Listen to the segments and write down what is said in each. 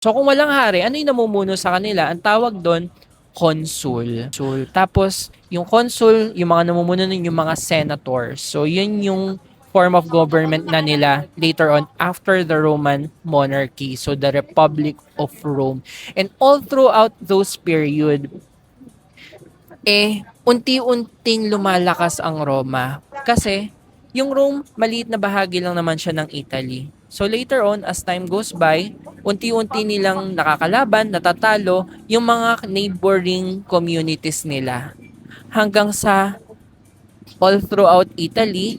So kung walang hari, ano yung namumuno sa kanila? Ang tawag doon, consul. Tapos, yung consul, yung mga namumuno nun, yung mga senators. So, yun yung form of government na nila later on after the Roman monarchy. So, the Republic of Rome. And all throughout those period, unti-unting lumalakas ang Roma. Kasi, yung Rome, maliit na bahagi lang naman siya ng Italy. So later on, as time goes by, unti-unti nilang nakakalaban, natatalo, yung mga neighboring communities nila. Hanggang sa all throughout Italy,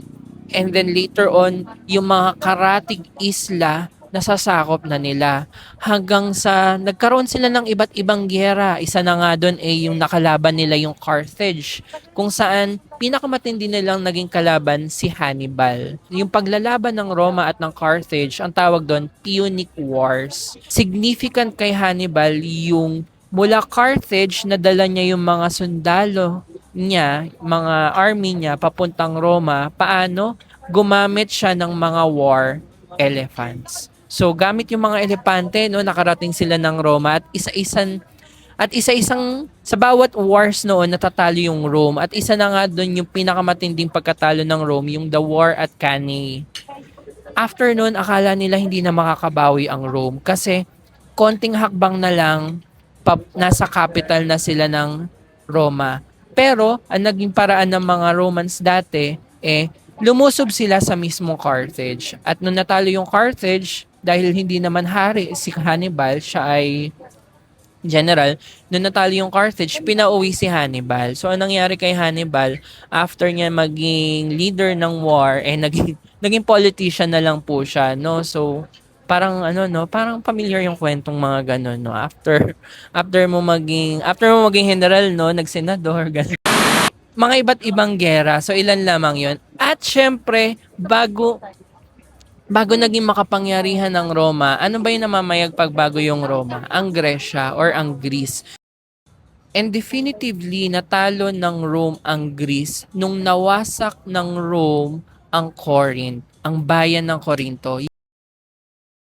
and then later on, yung mga karatig isla nasasakop na nila hanggang sa nagkaroon sila ng iba't ibang giyera. Isa na nga doon yung nakalaban nila yung Carthage, kung saan pinakamatindi nilang naging kalaban si Hannibal. Yung paglalaban ng Roma at ng Carthage, ang tawag doon Punic Wars. Significant kay Hannibal yung mula Carthage, nadala niya yung mga sundalo niya, mga army niya papuntang Roma. Paano? Gumamit siya ng mga war elephants. So gamit yung mga elepante, no, nakarating sila ng Roma at isa-isang sa bawat wars noon natatalo yung Rome, at isa na nga doon yung pinakamatinding pagkatalo ng Rome, yung the war at Cannae. After noon, akala nila hindi na makakabawi ang Rome kasi konting hakbang na lang nasa capital na sila ng Roma. Pero ang naging paraan ng mga Romans dati lumusob sila sa mismong Carthage. At nung natalo yung Carthage, dahil hindi naman hari si Hannibal, siya ay general, nung natalo yung Carthage, pinauwi si Hannibal. So, anong nangyari kay Hannibal, after niya maging leader ng war, naging politician na lang po siya, no? So, parang ano, no, parang familiar yung kwentong mga ganun, no? After mo maging general, no, nagsenador, ganun. Mga iba't ibang gera. So, ilan lamang yon. At syempre, bago naging makapangyarihan ng Roma, ano ba yung namamayag pagbago yung Roma? Ang Gresya or ang Greece. And definitively, natalo ng Rome ang Greece nung nawasak ng Rome ang Corinth, ang bayan ng Corinto.